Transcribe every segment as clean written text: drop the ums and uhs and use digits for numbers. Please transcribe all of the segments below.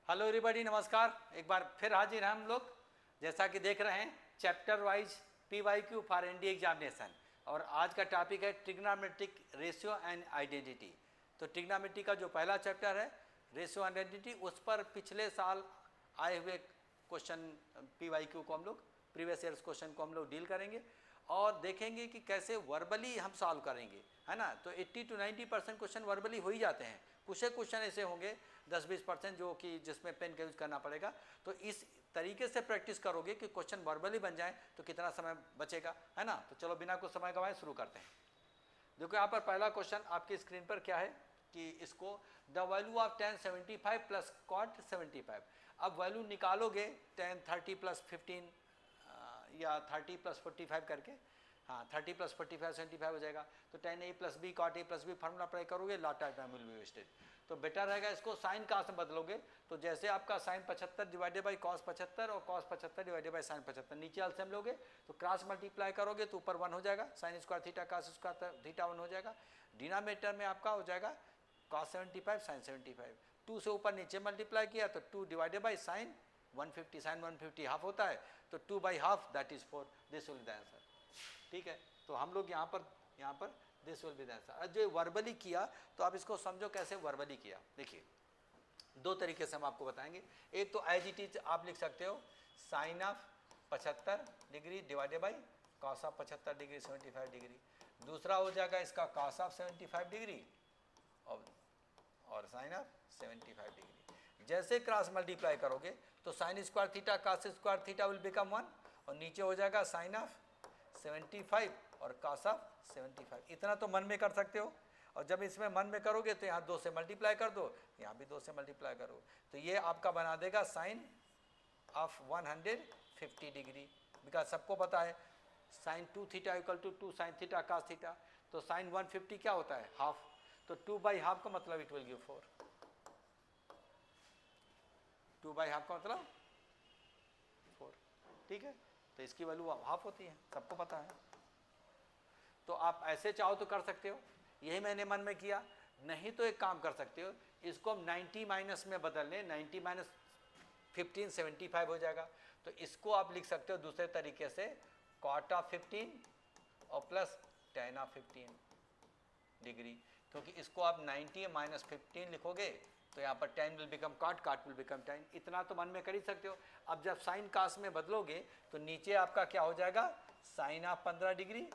Hello everybody, नमस्कार। एक बार फिर हाजिर हैं हम लोग। जैसा कि देख रहे हैं chapter wise PYQ for NDA examination, और आज का टॉपिक है ट्रिग्नोमेट्रिक रेशियो एंड आइडेंटिटी। तो ट्रिग्नोमेट्री का जो पहला चैप्टर है रेशियो एंड आइडेंटिटी, उस पर पिछले साल आए हुए क्वेश्चन PYQ को हम लोग, प्रीवियस ईयर्स क्वेश्चन को हम लोग डील करेंगे और देखेंगे कि कैसे वर्बली हम सॉल्व करेंगे, है ना। तो 80 to 90% क्वेश्चन वर्बली हो ही जाते हैं। कुछ एक क्वेश्चन ऐसे होंगे 10-20% जो कि जिसमें पेन का यूज़ करना पड़ेगा। तो इस तरीके से प्रैक्टिस करोगे कि क्वेश्चन वर्बली बन जाए तो कितना समय बचेगा, है ना। तो चलो बिना कुछ समय गंवाए शुरू करते हैं। देखो यहाँ पर पहला क्वेश्चन आपकी स्क्रीन पर क्या है कि इसको the value of tan 75 plus cot 75। अब वैल्यू निकालोगे tan 30 प्लस 15 या 30 प्लस 45 करके, हाँ 30 प्लस 45 75 हो जाएगा। तो tan a plus B cot a plus B formula apply करोगे, lot of time will be wasted. तो बेटर रहेगा इसको साइन कास में बदलोगे। तो जैसे आपका साइन 75 डिवाइडेड बाई कॉस 75 और कॉस 75 डिवाइडेड बाई साइन 75, नीचे एलसीएम लोगे तो क्रॉस मल्टीप्लाई करोगे तो ऊपर 1 हो जाएगा, sine square theta cos square theta 1 हो जाएगा। डिनोमिनेटर में आपका हो जाएगा कॉस 75 साइन 75। 2 से ऊपर नीचे मल्टीप्लाई किया तो 2 divided by sine 150, sine 150 half होता है तो 2 by half that is 4। This will be the answer. ठीक है, तो हम लोग यहाँ पर this will be the answer. जो वर्बली किया तो आप इसको समझो कैसे वर्बली किया। देखिए दो तरीके से हम आपको बताएंगे। एक तो एज इट इज आप लिख सकते हो sine of 75 degree divided by cos of 75 degree 75 degree. दूसरा हो जाएगा इसका कॉस ऑफ 75 डिग्री और साइन ऑफ 75 डिग्री। जैसे क्रॉस मल्टीप्लाई करोगे तो sine square theta cos square theta will become 1 और नीचे हो जाएगा साइन ऑफ 75 और कॉस ऑफ 75। इतना तो मन में कर सकते हो, और जब इसमें मन में करोगे तो यहाँ 2 से मल्टीप्लाई कर दो, यहाँ भी 2 से मल्टीप्लाई करो तो ये आपका बना देगा साइन ऑफ 150 डिग्री। बिकॉज सबको पता है sine 2 theta equal to 2 sine theta cos theta. तो साइन 150 क्या होता है हाफ, तो 2 बाई हाफ का मतलब it will give 4। 2 by half का मतलब 4। ठीक है, तो इसकी वैल्यू हाफ होती है, सबको पता है। तो आप ऐसे चाहो तो कर सकते हो, यही मैंने मन में किया। नहीं तो एक काम कर सकते हो, इसको हम 90 माइनस में बदल लें, 90 माइनस 15 75 हो जाएगा। तो इसको आप लिख सकते हो दूसरे तरीके से कॉट ऑफ 15 और प्लस tan ऑफ 15 डिग्री, क्योंकि इसको आप 90 माइनस 15 लिखोगे तो यहाँ पर tan will become cot, cot will become tan। इतना तो मन में कर ही सकते हो। अब जब साइन कास में बदलोगे तो नीचे आपका क्या हो जाएगा साइन ऑफ 15 डिग्री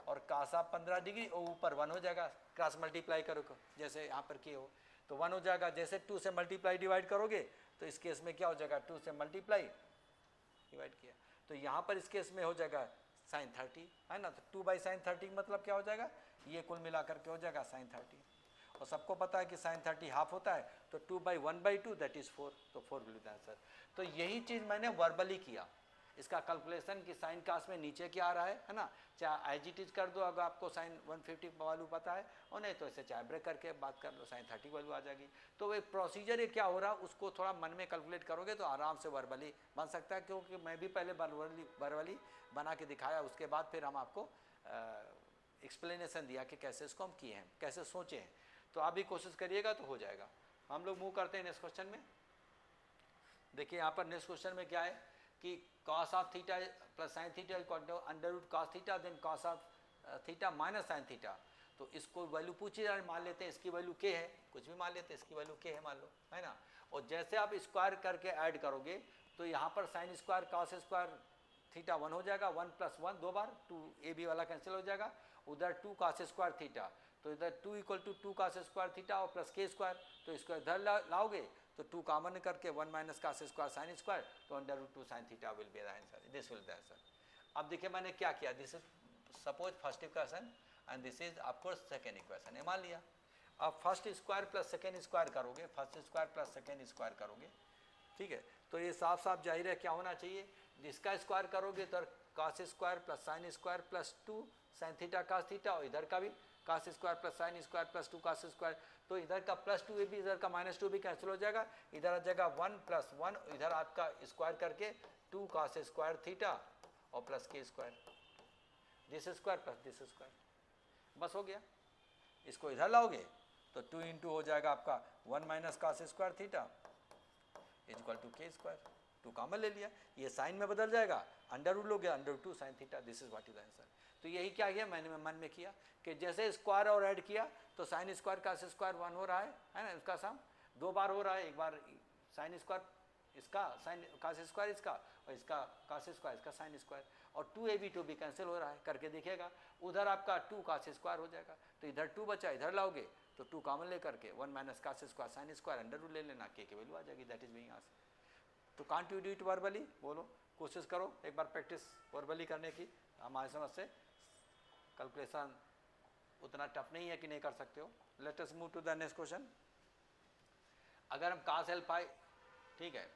और कास ऑफ 15 डिग्री और ऊपर 1 हो जाएगा। क्रॉस मल्टीप्लाई करो जैसे यहाँ पर किए हो तो 1 हो जाएगा। जैसे 2 से मल्टीप्लाई डिवाइड करोगे तो इस केस में क्या हो जाएगा 2 से मल्टीप्लाई डिवाइड किया तो यहाँ पर इस केस में हो जाएगा साइन 30, है ना। तो 2 बाई साइन 30 मतलब क्या हो जाएगा, ये कुल मिलाकर के हो जाएगा साइन 30। और सबको पता है कि साइन 30 हाफ होता है तो 2 बाई 1/2 दैट इज 4। तो 4 विल बी द आंसर। तो यही चीज़ मैंने वर्बली किया, इसका कैलकुलेशन कि साइन कास में नीचे क्या आ रहा है ना। चाहे आई जी टीज कर दो अगर आपको साइन 150 वैल्यू पता है, और नहीं तो इसे चाहे ब्रेक करके बात कर लो, साइन 30 वैल्यू आ जाएगी। तो वो प्रोसीजर ये क्या हो रहा है उसको थोड़ा मन में कैलकुलेट करोगे तो आराम से वर्बली बन सकता है। क्योंकि मैं भी पहले वर्बली बना के दिखाया, उसके बाद फिर हम आपको एक्सप्लेनेशन दिया कि कैसे इसको हम किए हैं, कैसे सोचे हैं। तो आप भी कोशिश करिएगा तो हो जाएगा। हम लोग मूव करते हैं नेक्स्ट क्वेश्चन में। देखिए यहाँ पर नेक्स्ट क्वेश्चन में क्या है कि cos of theta plus sine theta under root cos theta then cos of theta minus sine theta. तो इसको वैल्यू पूछी जा रही, मान लेते हैं इसकी वैल्यू k है, कुछ भी मान लेते हैं इसकी वैल्यू k है मान लो, है ना। और जैसे आप स्क्वायर करके ऐड करोगे तो यहाँ पर sine square cos square theta 1 हो जाएगा, 1 प्लस 1 दो बार, 2 AB वाला कैंसिल हो जाएगा, उधर 2 cos स्क्वायर थीटा, तो इधर 2 equal to 2 cos square theta और प्लस k स्क्वायर। तो इसको इधर लाओगे तो 2 कॉमन करके 1 minus cos square sine square, तो under root 2 sine theta will be the answer. This will be the answer. अब देखिए मैंने क्या किया, this is suppose first equation and this is of course second equation, मान लिया। अब first square plus second square करोगे, first square plus second square करोगे, ठीक है। तो ये साफ साफ जाहिर है क्या होना चाहिए, जिसका स्क्वायर करोगे तो cos square plus sine square plus 2 sine theta cos theta, और इधर का भी cos square plus sine square plus 2 cos square. तो इधर का प्लस 2 भी, इधर का माइनस 2 भी कैंसिल हो जाएगा, इधर आ जाएगा 1 प्लस 1, इधर आपका स्क्वायर करके 2 cos स्क्वायर थीटा और plus k square, this square plus this square, बस हो गया। इसको इधर लाओगे तो 2 इंटू हो जाएगा आपका 1 minus cos square theta is equal to K square, 2 common ले लिया, ये साइन में बदल जाएगा, अंडर रूट हो गया under 2 sine theta, this is what is answer. तो यही क्या किया मैंने मन में किया कि जैसे स्क्वायर और ऐड किया तो साइन स्क्वायर कास स्क्वायर 1 हो रहा है ना, इसका सम 2 बार हो रहा है, एक बार साइन स्क्वायर इसका साइन कास स्क्वायर इसका, और इसका कास स्क्वायर इसका साइन स्क्वायर, और 2ab 2b कैंसिल हो रहा है, करके देखिएगा उधर आपका 2 कास स्क्वायर हो जाएगा, तो इधर 2 बचा, इधर लाओगे तो 2 कॉमन लेकर के 1 minus cos square sine square under root ले लेना, के वैल्यू आ जाएगी, दैट इज बीइंग आंसर। तो can't you do it verbally, बोलो, कोशिश करो एक बार प्रैक्टिस वर्बली करने की, हमारे समझ से कैलकुलेशन उतना टफ नहीं है कि नहीं कर सकते हो। Let us move to the next question. अगर हम कास एल्फा, ठीक है,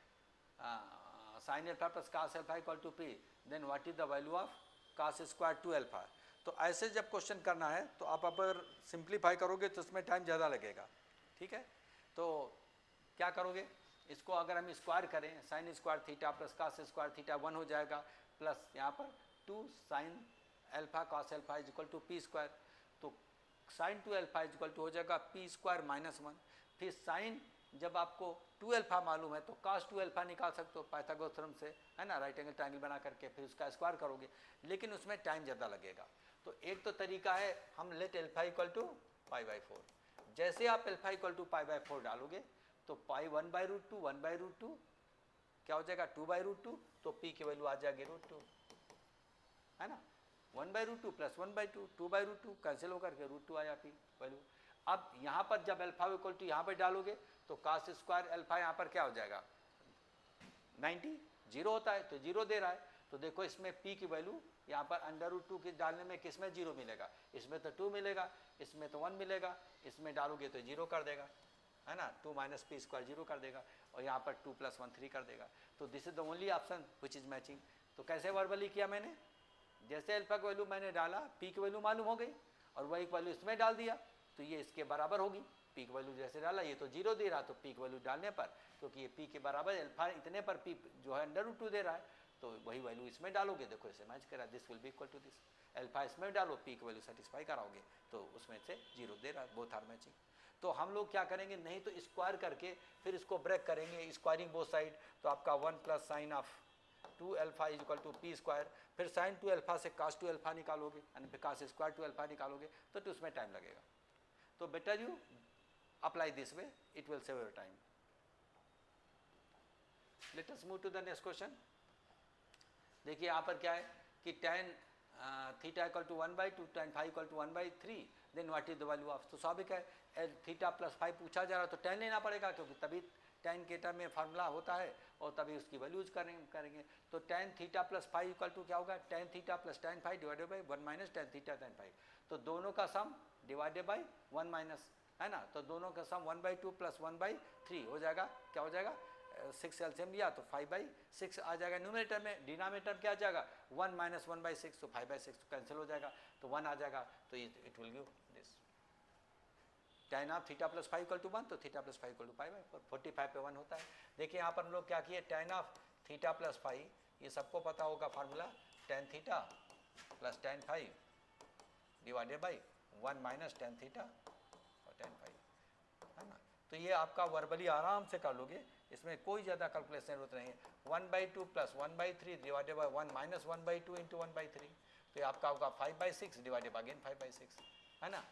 sine alpha plus cos alpha equal to P, then what is the value of cos square 2 alpha. तो ऐसे जब क्वेश्चन करना है तो आप अगर सिंप्लीफाई करोगे तो उसमें टाइम ज़्यादा लगेगा, ठीक है। तो क्या करोगे, इसको अगर हम स्क्वायर करें, sine square theta plus cos square theta 1 हो जाएगा, प्लस यहाँ पर 2 sine alpha cos alpha is equal to P square, तो sine 2 alpha is equal to हो जाएगा पी स्क्वायर माइनस 1, फिर साइन जब आपको 2 एल्फा मालूम है तो कास 2 एल्फा निकाल सकते हो पाइथागोरस थ्योरम से, है ना, राइट एंगल ट्रायंगल बना करके फिर उसका स्क्वायर करोगे, लेकिन उसमें टाइम ज़्यादा लगेगा। तो एक तो तरीका है हम लेट एल्फा इक्वल टू π/4, जैसे आप एल्फा इक्वल टू π/4 डालोगे तो पाई 1/√2 1/√2 क्या हो जाएगा 2/√2, तो पी की वैल्यू आ जाएगी √2, है ना, 1/√2 प्लस 1/2 2/√2 कैंसिल होकर के √2 आया पी वैल्यू। अब यहाँ पर जब एल्फा इक्वल टू यहाँ पर डालोगे तो कास स्क्वायर एल्फा यहाँ पर क्या हो जाएगा 90, 0 होता है तो 0 दे रहा है, तो देखो इसमें p की वैल्यू यहाँ पर अंडर रूट 2 की डालने में किस में 0 मिलेगा, इसमें तो 2 मिलेगा, इसमें तो 1 मिलेगा, इसमें डालोगे तो 0 कर देगा, है ना, 2 माइनस पी स्क्वायर 0 कर देगा, और यहाँ पर 2 + 1 3 कर देगा। तो this is the only option which is matching. तो कैसे वर्बली किया मैंने, जैसे एल्फा की वैल्यू मैंने डाला, पी की वैल्यू मालूम हो गई और वही वैल्यू इसमें डाल दिया तो ये इसके बराबर होगी, पी की वैल्यू जैसे डाला, ये तो 0 दे रहा, तो पी की वैल्यू डालने पर, क्योंकि ये पी के बराबर एल्फा इतने पर पी जो है अंडर रूट 2 दे रहा है, तो वही वैल्यू इसमें डालोगे, देखो इसे मैच करा, this will be equal to this, alpha इसमें डालो, पी की वैल्यू सेटिस्फाई कराओगे तो उसमें से 0 दे रहा है, बोथ आर मैचिंग। तो हम लोग क्या करेंगे, नहीं तो स्क्वायर करके फिर इसको ब्रेक करेंगे, स्क्वायरिंग बोथ साइड, तो आपका 1 + sine of 2 alpha is equal to P square, फिर साइन 2 एल्फा से कास 2 एल्फा निकालोगे, यानी कास स्क्वायर 2 एल्फा निकालोगे, तो उसमें टाइम लगेगा। तो better you apply this way, it will save your time. Let us move to the next question. देखिए यहाँ पर क्या है कि tan theta equal to 1/2 tan phi equal to 1/3, then what is the value of, तो स्वाभाविक है theta plus phi पूछा जा रहा है तो tan लेना पड़ेगा, क्योंकि तभी tan के टर्म में फार्मूला होता है और तभी उसकी वैल्यूज करेंगे। तो tan theta plus phi equal to क्या होगा, tan theta plus tan phi divided by 1 minus tan theta tan phi, तो दोनों का सम डिवाइडेड बाई 1 माइनस, है ना, तो दोनों का सम 1/2 प्लस 1/3 हो जाएगा, क्या हो जाएगा 6 एलसीएम लिया तो 5/6 आ जाएगा न्यूमरेटर में, डिनोमिनेटर क्या आ जाएगा 1 माइनस 1/6, तो 5/6 कैंसिल हो जाएगा, तो 1 आ जाएगा, तो it will give this tan of theta plus phi equal to 1, तो theta plus phi equal to π/4, 45 पे 1 होता है। देखिए यहाँ पर हम लोग क्या किए, tan of theta plus phi, ये सबको पता होगा formula, tan theta plus tan phi divided by 1 minus tan theta और tan फाई, है ना। तो ये आपका वर्बली आराम से कर लोगे, इसमें कोई ज़्यादा कैलकुलेशन जरूरत नहीं है। 1/2 plus 1/3 divided by 1 minus 1/2 into 1/3, तो ये आपका होगा 5/6 डिवाइडेड बाई अगेन 5/6, है ना,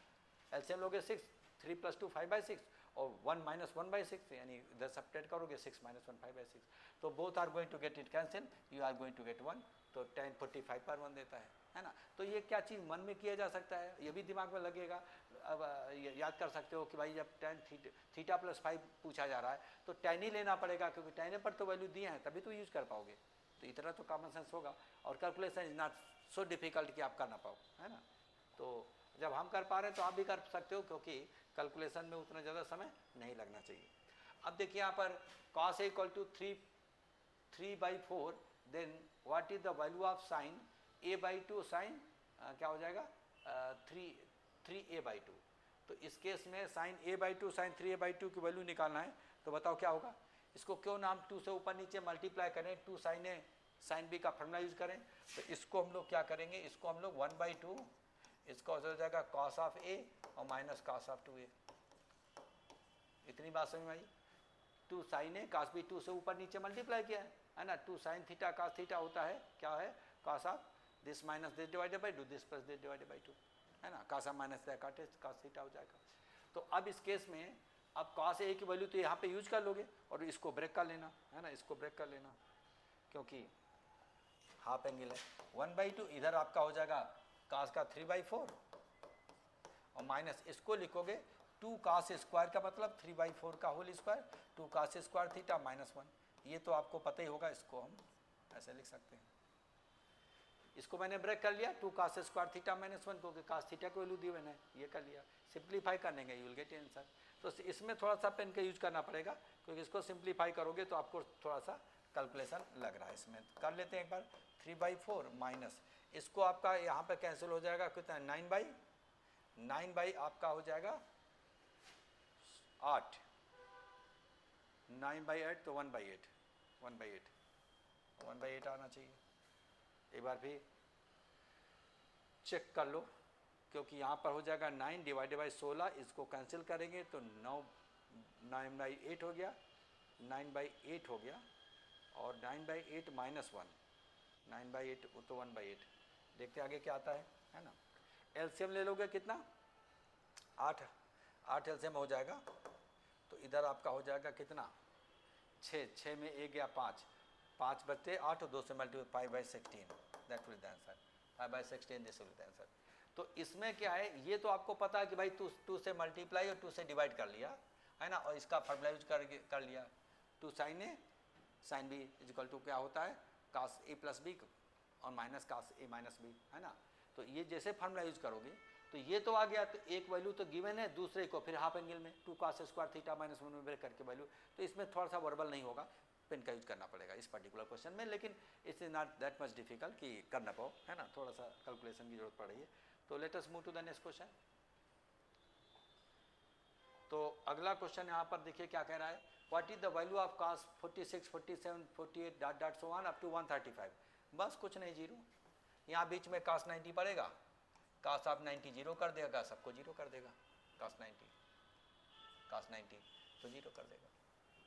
एलसीएम लोगे 6, 3 + 2 5/6 और 1 माइनस 1/6, यानी इधर सब्ट्रैक्ट करोगे 6 माइनस 1 5/6, तो both are going to get it cancel, you are going to get 1, तो tan 45 पर 1 देता है ना। तो ये क्या चीज़ मन में किया जा सकता है, ये भी दिमाग में लगेगा। अब याद कर सकते हो कि भाई जब tan थीटा प्लस 5 पूछा जा रहा है तो tan ही लेना पड़ेगा, क्योंकि tan पर तो वैल्यू दिए हैं तभी तो यूज कर पाओगे, तो इतना तो कॉमन सेंस होगा, और calculation is not so difficult कि आप कर ना पाओ, है ना। तो जब हम कर पा रहे हैं तो आप भी कर सकते हो, क्योंकि कैलकुलेशन में उतना ज़्यादा समय नहीं लगना चाहिए। अब देखिए यहाँ पर cos A equal to 3/4, then what is the value of sine A/2 sine क्या हो जाएगा 3A/2, तो इस केस में साइन A/2 साइन 3A/2 की वैल्यू निकालना है, तो बताओ क्या होगा। इसको क्यों नाम 2 से ऊपर नीचे मल्टीप्लाई करें, 2 साइन A साइन B का फॉर्मूला यूज करें, तो इसको हम लोग क्या करेंगे, इसको हम लोग 1/2, इसका हो जाएगा cos ऑफ A और माइनस cos ऑफ 2A, इतनी बात समझ में आई। 2 साइन ए कास बी 2 से ऊपर नीचे मल्टीप्लाई किया है ना, 2 साइन थीटा कास थीटा होता है क्या है, cos of this minus this divided by 2 this plus this divided by 2 है ना, cos of minus cos theta हो जाएगा। तो अब इस केस में अब कास ए की वैल्यू तो यहाँ पे यूज कर लोगे और इसको ब्रेक कर लेना है ना, इसको ब्रेक कर लेना क्योंकि हाफ एंगल है। 1/2 इधर आपका हो जाएगा कास का 3/4 और माइनस इसको लिखोगे 2 कास स्क्वायर का मतलब 3/4 का whole square 2 cos square theta -1। ये तो आपको पता ही होगा, इसको हम ऐसे लिख सकते हैं। इसको मैंने ब्रेक कर लिया 2 कास स्क्वायर थीटा -1 क्योंकि कास थीटा को वैल्यू दी मैंने, ये कर लिया। सिंप्लीफाई करने यू विल गेट आंसर। तो इसमें थोड़ा सा पेन का यूज करना पड़ेगा क्योंकि इसको सिंप्लीफाई करोगे तो आपको थोड़ा सा कैलकुलेशन लग रहा है। इसमें कर लेते हैं एक बार 3/4 माइनस इसको आपका यहाँ पे कैंसिल हो जाएगा कितना 9 आपका हो जाएगा 8 9/8 तो 1/8 1/8 आना चाहिए। एक बार भी चेक कर लो क्योंकि यहाँ पर हो जाएगा 9 डिवाइडेड बाई 16, इसको कैंसिल करेंगे तो 9/8 हो गया 9/8 हो गया और 9/8 -1 9/8 तो 1/8। देखते आगे क्या आता है ना। एलसीएम ले लोगे कितना 8 एलसीएम हो जाएगा तो इधर आपका हो जाएगा कितना 6 में 1 गया 5 बचते 8 और 2 से multiply 5/16 that will the answer 5/16 this will the answer. तो इसमें क्या है ये तो आपको पता है कि भाई 2 से मल्टीप्लाई और 2 से डिवाइड कर लिया है ना, और इसका फॉर्मूला यूज कर लिया 2 sine A sine B equal to क्या होता है कास ए प्लस बी और minus cos A minus B है ना। तो ये जैसे फार्मूला यूज करोगे तो ये तो आ गया, तो एक वैल्यू तो गिवन है, दूसरे को फिर हाफ एंगल में 2 कास स्क्वायर थीटा -1 में ब्रेक करके वैल्यू, तो इसमें थोड़ा सा वर्बल नहीं होगा, पेन का यूज करना पड़ेगा इस पर्टिकुलर क्वेश्चन में, लेकिन it's is not that much difficult कि कर ना पाओ है ना, थोड़ा सा कैलकुलेशन की जरूरत पड़ रही है। तो let us move to the next question. तो अगला क्वेश्चन यहाँ पर देखिए क्या कह रहा है, what is the value of cos 46 47 48 dot dot so on up to 135। बस कुछ नहीं, जीरो। यहाँ बीच में कास 90 पड़ेगा, कास आप 90 जीरो कर देगा, सबको जीरो कर देगा, कास 90 तो जीरो कर देगा,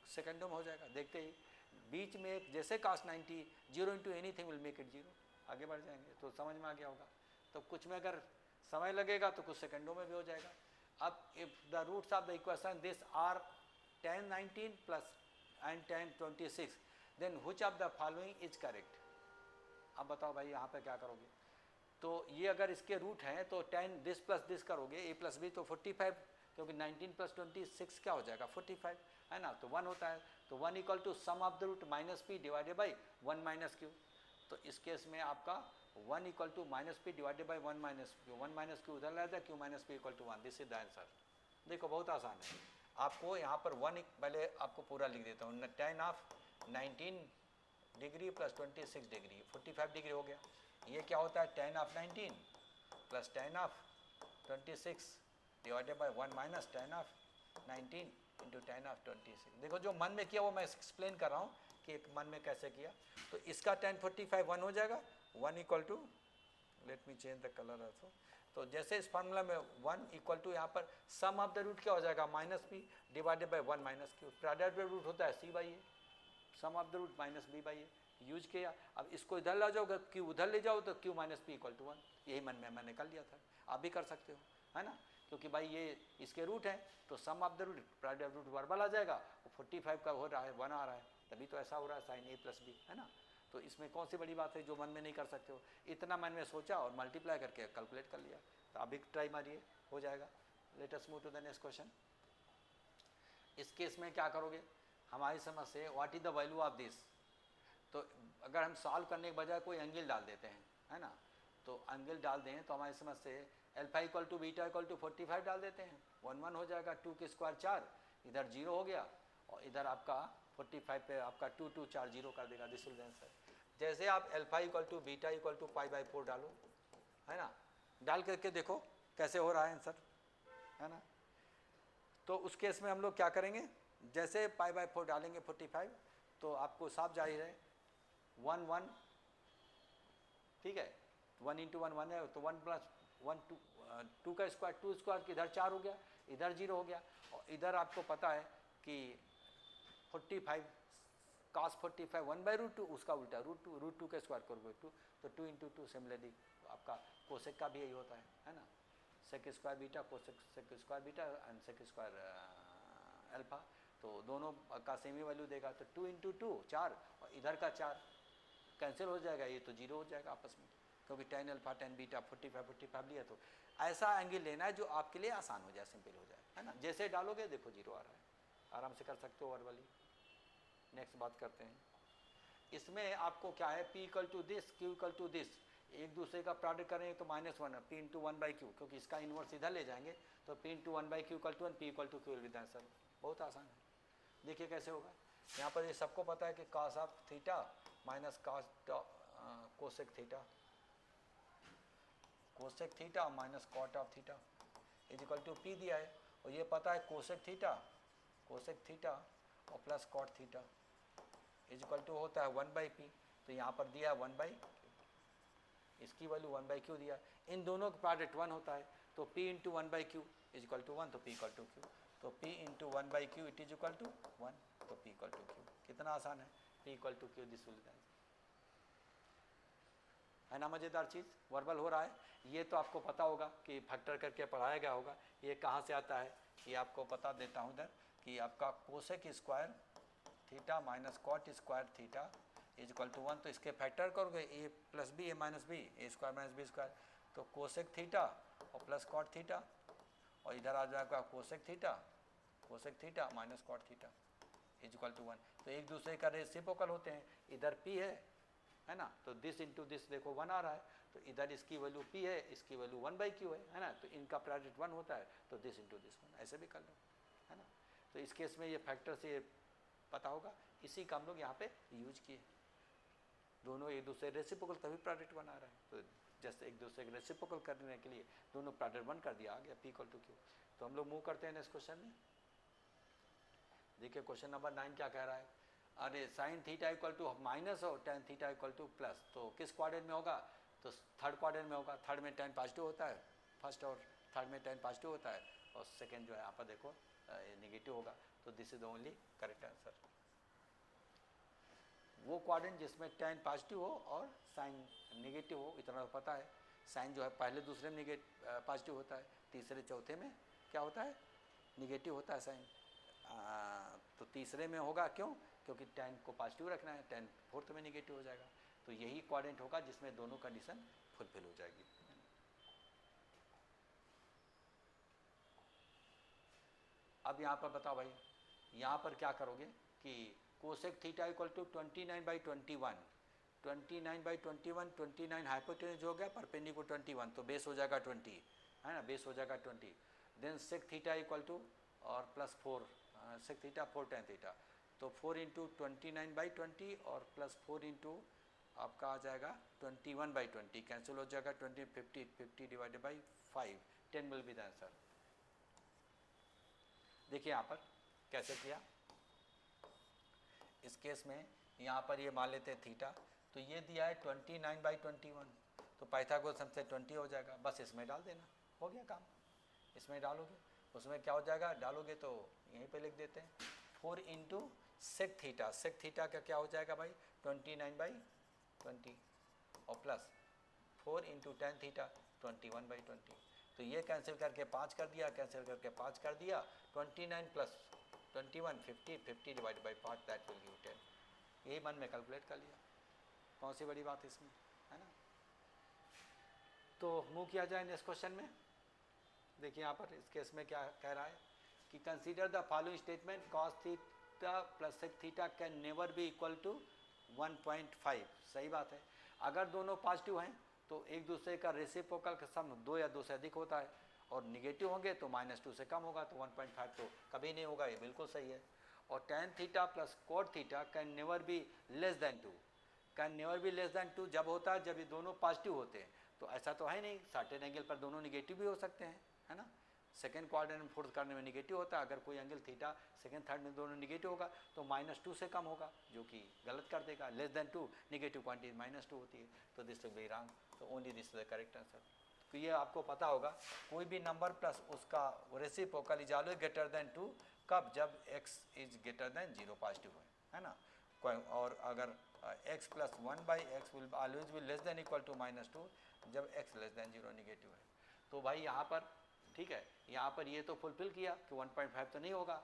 सेकेंडों में हो जाएगा। देखते ही बीच में एक जैसे कास 90 zero into anything will make it zero, आगे बढ़ जाएंगे तो समझ में आ गया होगा। तो कुछ में अगर समय लगेगा तो कुछ सेकंडों में भी हो जाएगा। अब if the roots of the equation this are tan 19 plus and tan 26 then which of the following is correct. अब बताओ भाई यहाँ पे क्या करोगे, तो ये अगर इसके रूट हैं तो tan दिस प्लस दिस करोगे a प्लस बी तो 45 क्योंकि 19 प्लस 26 क्या हो जाएगा 45 है ना, तो 1 होता है, तो 1 equal to sum of the root minus P divided by 1 minus Q. तो इस केस में आपका 1 equal to minus P divided by 1 minus Q, 1 minus Q उधर रहता है, Q minus P equal to 1, this is the answer. देखो बहुत आसान है, आपको यहाँ पर 1 पहले आपको पूरा लिख देता हूँ, tan of 19 degree plus 26 degree 45 degree हो गया। ये क्या होता है tan of 19 plus tan of 26 divided by 1 minus tan of 19 into tan of 26। देखो जो मन में किया वो मैं एक्सप्लेन कर रहा हूँ कि एक मन में कैसे किया। तो इसका tan 45 1 हो जाएगा, 1 equal to let me change the colour also. तो जैसे इस फार्मूला में 1 इक्वल टू यहाँ पर सम ऑफ द रूट क्या हो जाएगा minus B divided by 1 minus Q, product root होता है C by A, sum of the root minus B by A use किया। अब इसको इधर ला जाओगे, क्यू उधर ले जाओ तो Q minus P equal to 1, यही मन में मैंने कर लिया था, आप भी कर सकते हो है ना, क्योंकि भाई ये इसके रूट हैं तो sum of the root product root वर्बल आ जाएगा, 45 का हो रहा है 1 आ रहा है, तभी तो ऐसा हो रहा है साइन ए प्लस बी है ना। तो इसमें कौन सी बड़ी बात है जो मन में नहीं कर सकते हो, इतना मन में सोचा और मल्टीप्लाई करके कैलकुलेट कर लिया। तो आप भी ट्राई मारिए, हो जाएगा। Let us move to the next question. इस केस में क्या करोगे, हमारी समझ से what is the value of this, तो अगर हम सॉल्व करने के बजाय कोई एंगल डाल देते हैं है ना, तो एंगल डाल दें तो हमारी समझ से alpha equal to beta equal to 45 डाल देते हैं, 1 1 हो जाएगा, 2 की स्क्वायर 4, इधर 0 हो गया और इधर आपका 45 पे आपका 2 2 4 0 कर देगा, दिस विल द आंसर। जैसे आप alpha equal to beta equal to π/4 डालो है ना, डाल करके देखो कैसे हो रहा है आंसर है ना। तो उस केस में हम लोग क्या करेंगे, जैसे π/4 डालेंगे 45 तो आपको साफ जाहिर है 1 1 ठीक है, 1 इंटू 1 1 है तो 1 प्लस 1 2 का स्क्वायर 2 स्क्वायर इधर 4 हो गया, इधर 0 हो गया, और इधर आपको पता है कि 45 cos 45 1/√2, उसका उल्टा √2 के स्क्वायर करोगे 2, तो 2 इंटू 2 सिमिलरली आपका कोसेक का भी यही होता है ना, sec square beta cosec sec square beta and sec square alpha, तो दोनों का सेम ही वैल्यू देगा, तो 2 इंटू 2 4 और इधर का 4 कैंसिल हो जाएगा, ये तो जीरो हो जाएगा आपस में, क्योंकि tan अल्फा tan बीटा 45 लिया, तो ऐसा एंगल लेना है जो आपके लिए आसान हो जाए, सिंपल हो जाए, है ना। जैसे डालोगे देखो जीरो आ रहा है, आराम से कर सकते हो और वाली। नेक्स्ट बात करते हैं, इसमें आपको क्या है, P equal to this Q equal to this, एक दूसरे का प्रोडक्ट करेंगे तो -1 P इंटू 1/Q, क्योंकि इसका इन्वर्स इधर ले जाएंगे तो P into 1/Q equal to 1 P equal to Q with answer. बहुत आसान है, देखिए कैसे होगा। यहाँ पर ये सबको पता है कि cos of theta minus cosec theta, cosec theta minus cot of theta is equal to P दिया है, और ये पता है कोसेक थीटा और plus cot theta is equal to होता है 1/P, तो यहाँ पर दिया है 1/Q, इसकी वैल्यू 1/Q दिया, इन दोनों का प्रोडक्ट 1 होता है, तो P into 1/Q is equal to 1, तो P इक्वल टू Q, तो P into 1/Q it is equal to 1, तो P इक्वल टू Q। कितना आसान है, P equal to Q, this will be answer, है ना। मज़ेदार चीज़ वर्बल हो रहा है, ये तो आपको पता होगा कि फैक्टर करके पढ़ाया गया होगा। ये कहाँ से आता है, ये आपको बता देता हूँ इधर, कि आपका cosec square theta minus cot square theta is equal to 1, तो इसके फैक्टर करोगे A plus B A minus B, A square minus B square, तो कोसेक थीटा और प्लस कॉट थीटा, और इधर आ जाएगा cosec theta minus cot theta is equal to 1, तो एक दूसरे का रेसिप्रोकल होते हैं, इधर P है ना, तो दिस इंटू दिस देखो 1 आ रहा है, तो इधर इसकी वैल्यू P है, इसकी वैल्यू 1/Q है ना, तो इनका प्रोडक्ट 1 होता है, तो दिस इंटू दिस 1, ऐसे भी कर लो, है ना। तो इस केस में ये फैक्टर से पता होगा, इसी का हम लोग यहाँ पे यूज किए, दोनों एक दूसरे रेसिप्रोकल तभी प्रोडक्ट बना रहा है, तो जैसे एक दूसरे के रेसिप्रोकल करने के लिए दोनों प्रोडक्ट 1 कर दिया, आ गया P इक्वल टू Q। तो हम लोग मूव करते हैं नेक्स्ट क्वेश्चन में। देखिए क्वेश्चन नंबर 9 क्या कह रहा है, अरे sine theta equal to minus और tan theta equal to plus, तो किस क्वाड्रेंट में होगा, तो थर्ड क्वाड्रेंट में होगा, थर्ड में टेन पॉजिटिव होता है, फर्स्ट और थर्ड में टेन पॉजिटिव होता है, और सेकेंड जो है यहाँ पर देखो नेगेटिव होगा, तो this is the only correct answer. वो क्वाड्रेंट जिसमें टेन पॉजिटिव हो और साइन नेगेटिव हो, इतना पता है, साइन जो है पहले दूसरे में पॉजिटिव होता है, तीसरे चौथे में क्या होता है, निगेटिव होता है साइन, तो तीसरे में होगा, क्यों, क्योंकि टेन को पॉजिटिव रखना है, टेन फोर्थ में निगेटिव हो जाएगा, तो यही क्वाड्रेंट होगा जिसमें दोनों कंडीशन फुलफिल हो जाएगी। अब यहाँ पर बताओ भाई, यहाँ पर क्या करोगे कि cosec theta equal to 29/21, 29/21, 29 hypotenuse हो गया, परपेंडिकुलर 21, तो बेस हो जाएगा 20, है ना, बेस हो जाएगा 20, then sec theta equal to और plus 4 sec theta 4 tan theta, तो 4 इंटू 29/20 और प्लस 4 इंटू आपका आ जाएगा 21/20, कैंसिल हो जाएगा 20, 50 divided by 5, 10 will be the answer. देखिए यहाँ पर कैसे किया, इस केस में यहाँ पर ये मान लेते हैं थीटा, तो ये दिया है 29/21, तो पाइथागोरस हमसे 20 हो जाएगा, बस इसमें डाल देना, हो गया काम, इसमें डालोगे, उसमें क्या हो जाएगा, डालोगे तो यहीं पे लिख देते हैं 4 इंटू सेक थीटा का क्या हो जाएगा भाई 29/20, और प्लस 4 इंटू टेन थीटा 21/20, तो ये कैंसिल करके 5 कर दिया, 29 plus 21 50 divide by 5, that will give 10, यही मन में कैलकुलेट कर लिया, कौन सी बड़ी बात है इसमें, है ना। तो मूव किया जाए नेक्स्ट क्वेश्चन में। देखिए यहाँ पर इस केस में क्या कह रहा है कि consider the following statement, cos theta plus sec theta can never be equal to 1.5, सही बात है, अगर दोनों पॉजिटिव हैं तो एक दूसरे का रेसिप्रोकल का सम 2 या 2 से अधिक होता है, और निगेटिव होंगे तो -2 से कम होगा, तो 1.5 तो कभी नहीं होगा, ये बिल्कुल सही है। और tan theta plus cot theta can never be less than 2, can never be less than 2 जब होता है जब ये दोनों पॉजिटिव होते हैं, तो ऐसा तो है नहीं, सर्टेन एंगल पर दोनों निगेटिव भी हो सकते हैं, है ना। सेकेंड क्वाड्रेंट में फोर्थ करने में निगेटिव होता है, अगर कोई एंगल थीटा सेकेंड थर्ड में दोनों निगेटिव होगा तो -2 से कम होगा, जो कि गलत कर देगा, लेस दैन 2 निगेटिव क्वांटिटी -2 होती है, तो दिस विल बी रॉन्ग, तो only this is the correct answer. तो ये आपको पता होगा, कोई भी नंबर प्लस उसका reciprocal is always greater than 2 कब? जब x is greater than 0 positive है ना। और अगर x plus 1/x will always be less than equal to -2 जब x लेस देन 0 निगेटिव है। तो भाई यहाँ पर ठीक है, यहाँ पर ये तो फुलफिल किया कि 1.5 तो नहीं होगा,